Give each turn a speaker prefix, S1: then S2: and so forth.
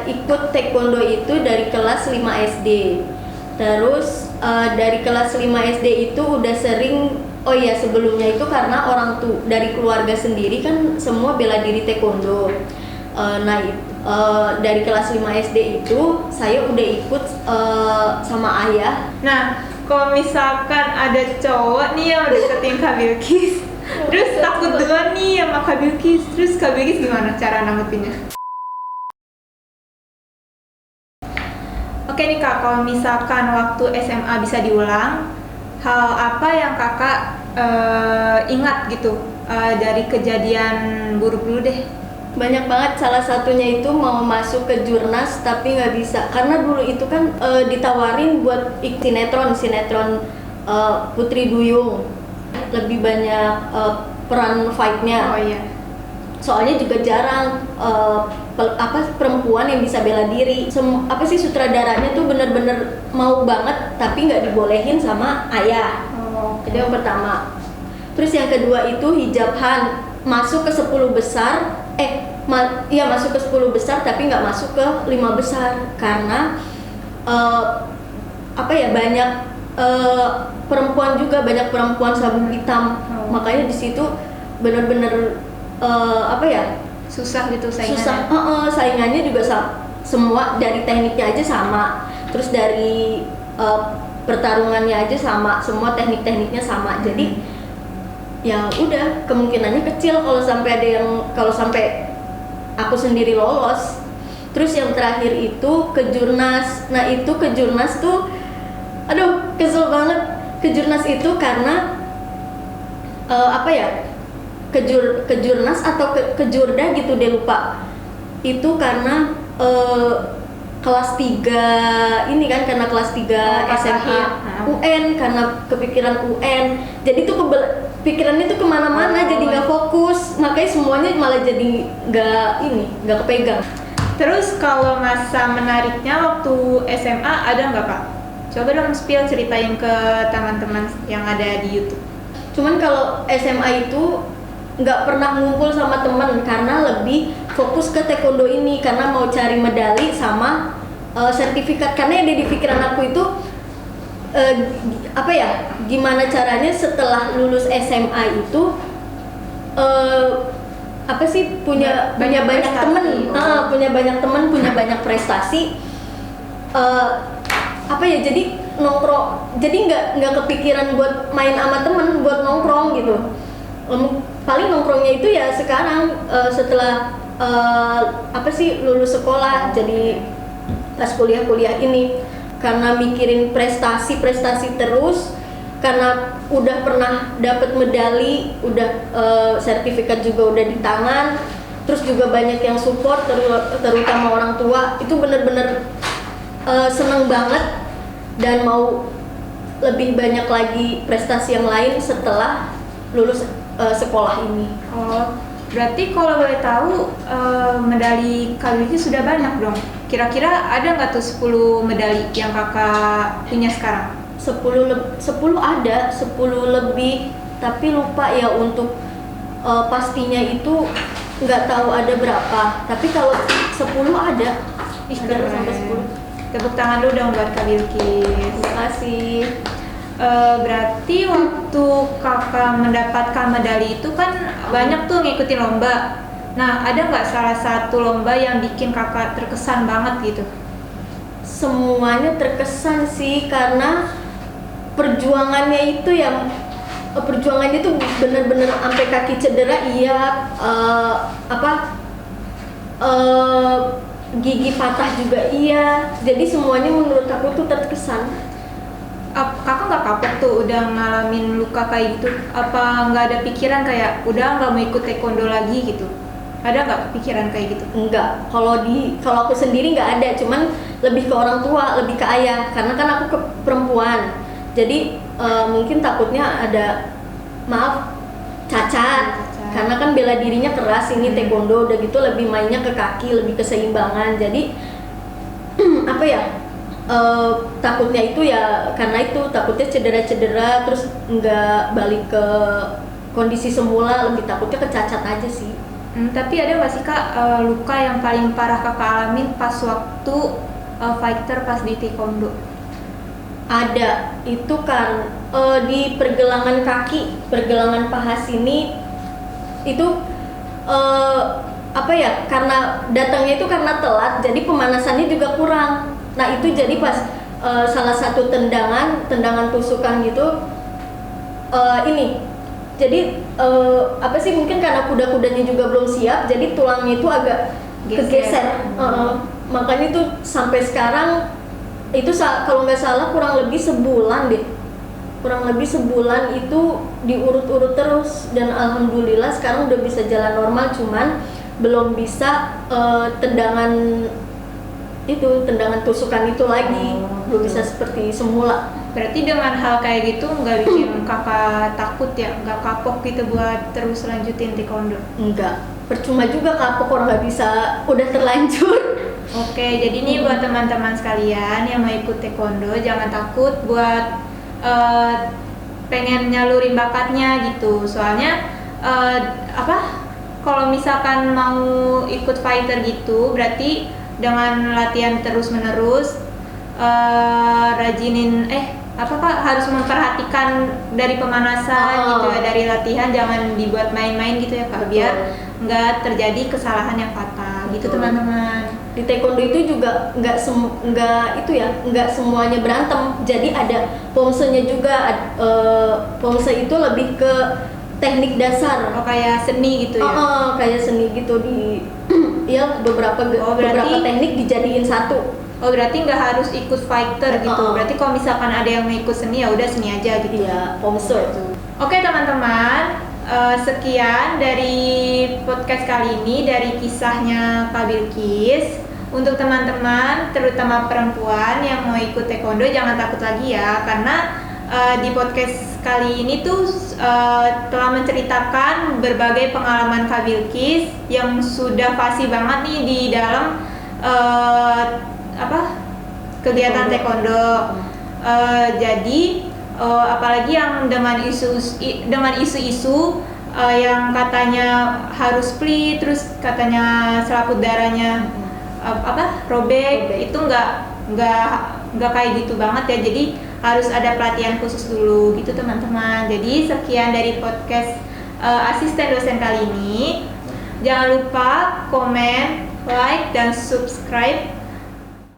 S1: Ikut taekwondo itu dari kelas 5 SD. Terus dari kelas 5 SD itu udah sering, oh iya sebelumnya itu karena orang tuh dari keluarga sendiri kan semua bela diri taekwondo. Dari kelas 5 SD itu saya udah ikut sama ayah.
S2: Nah, kalau misalkan ada cowok nih yang deketin Kak Bilkis, terus takut duluan nih sama Kak Bilkis, terus Kak Bilkis gimana cara nanggepinnya? Oke nih Kak, kalau misalkan waktu SMA bisa diulang, hal apa yang Kakak ingat gitu dari kejadian buruk dulu deh?
S1: Banyak banget, salah satunya itu mau masuk ke Jurnas tapi nggak bisa karena dulu itu kan ditawarin buat sinetron Putri Duyung, lebih banyak peran fight-nya.
S2: Oh iya.
S1: Soalnya juga jarang perempuan yang bisa bela diri. Sutradaranya tuh bener-bener mau banget tapi nggak dibolehin sama ayah. Itu yang pertama. Terus yang kedua itu hijab Han, masuk ke 10 besar, masuk ke 10 besar tapi nggak masuk ke 5 besar karena banyak perempuan juga, banyak perempuan sabuk hitam. Makanya di situ bener-bener
S2: susah gitu saingannya.
S1: Saingannya juga semua dari tekniknya aja sama, terus dari pertarungannya aja sama, semua tekniknya sama. Jadi ya udah, kemungkinannya kecil kalau sampai aku sendiri lolos. Terus yang terakhir itu ke Jurnas. Nah itu ke Jurnas tuh aduh kesel banget. Ke Jurnas itu karena ke Jurnas atau ke Jurda gitu deh, lupa. Itu karena kelas 3 ini kan, karena kelas 3 SMA UN, karena kepikiran UN. Jadi tuh pikirannya tuh kemana-mana, jadi nggak fokus, makanya semuanya malah jadi nggak kepegang.
S2: Terus kalau masa menariknya waktu SMA ada nggak Kak? Coba dong spill, ceritain ke teman-teman yang ada di YouTube.
S1: Cuman kalau SMA itu nggak pernah ngumpul sama temen karena lebih fokus ke taekwondo ini, karena mau cari medali sama sertifikat. Karena yang ada di pikiran aku itu gimana caranya setelah lulus SMA itu punya banyak temen, punya banyak prestasi. Jadi nongkrong, jadi nggak kepikiran buat main sama temen, buat nongkrong gitu. Paling nongkrongnya itu ya sekarang setelah lulus sekolah, jadi pas kuliah ini, karena mikirin prestasi terus, karena udah pernah dapat medali, udah sertifikat juga udah di tangan, terus juga banyak yang support, terutama orang tua. Itu bener-bener seneng banget dan mau lebih banyak lagi prestasi yang lain setelah lulus sekolah ini.
S2: Oh, berarti kalau boleh tahu medali Kak Bilkis sudah banyak dong. Kira-kira ada nggak tuh 10 medali yang Kakak punya sekarang?
S1: 10 ada, 10 lebih, tapi lupa ya untuk pastinya itu, nggak tahu ada berapa. Tapi kalau 10 ada. Ada sampai 10.
S2: Tepuk tangan dulu dong buat Kak Bilkis.
S1: Terima kasih.
S2: Berarti waktu Kakak mendapatkan medali itu kan banyak tuh ngikutin lomba. Nah, ada nggak salah satu lomba yang bikin Kakak terkesan banget gitu?
S1: Semuanya terkesan sih, karena perjuangannya itu bener-bener sampai kaki cedera, gigi patah juga iya. Jadi semuanya menurut aku tuh terkesan.
S2: Kakak nggak kapok tuh udah ngalamin luka kayak gitu? Apa nggak ada pikiran kayak udah nggak mau ikut taekwondo lagi gitu? Ada nggak pikiran kayak gitu?
S1: Enggak, kalau aku sendiri nggak ada, cuman lebih ke orang tua, lebih ke ayah, karena kan aku perempuan. Jadi mungkin takutnya ada cacat. Karena kan bela dirinya keras, ini taekwondo udah gitu lebih mainnya ke kaki, lebih keseimbangan. Jadi takutnya itu ya karena itu, takutnya cedera terus nggak balik ke kondisi semula, lebih takutnya kecacat aja sih.
S2: Tapi ada nggak sih Kak luka yang paling parah Kakak alamin pas waktu fighter pas di taekwondo?
S1: Ada, itu kan di pergelangan kaki, pergelangan paha sini itu apa ya? Karena datangnya itu karena telat, jadi pemanasannya juga kurang. Nah itu jadi pas salah satu tendangan tusukan gitu ini. Jadi apa sih mungkin karena kuda-kudanya juga belum siap, jadi tulangnya itu agak kegeser. Makanya itu sampai sekarang itu kalau nggak salah kurang lebih sebulan itu diurut-urut terus, dan alhamdulillah sekarang udah bisa jalan normal, cuman belum bisa tendangan tusukan itu lagi, belum bisa seperti semula.
S2: Berarti dengan hal kayak gitu nggak bikin Kakak takut ya, nggak kapok gitu buat terus lanjutin taekwondo?
S1: Enggak, percuma juga kapok orang nggak bisa, udah terlanjur.
S2: Oke, jadi nih buat teman-teman sekalian yang mau ikut taekwondo, jangan takut buat pengen nyalurin bakatnya gitu. Soalnya kalau misalkan mau ikut fighter gitu, berarti dengan latihan terus-menerus, rajinin harus memperhatikan dari pemanasan gitu ya, dari latihan, jangan dibuat main-main gitu ya Kak, biar nggak terjadi kesalahan yang fatal gitu teman-teman.
S1: Di taekwondo itu juga nggak semuanya berantem, jadi ada pomsenya juga. Pomse itu lebih ke teknik dasar,
S2: kayak seni gitu ya.
S1: Kayak seni gitu di ya beberapa teknik dijadiin satu.
S2: Berarti nggak harus ikut fighter gitu. Berarti kalau misalkan ada yang mau ikut seni ya udah seni aja gitu.
S1: Iya, pomse itu.
S2: Oke teman-teman, sekian dari podcast kali ini dari kisahnya Kak Bilkis. Untuk teman-teman, terutama perempuan yang mau ikut taekwondo, jangan takut lagi ya, karena di podcast kali ini tuh telah menceritakan berbagai pengalaman Kak Bilkis yang sudah fasih banget nih di dalam kegiatan taekwondo. Jadi apalagi yang dengan isu-isu yang katanya harus split, terus katanya selaput darahnya robek, itu nggak kayak gitu banget ya. Jadi harus ada pelatihan khusus dulu gitu teman-teman. Jadi sekian dari podcast asisten dosen kali ini. Jangan lupa komen, like, dan subscribe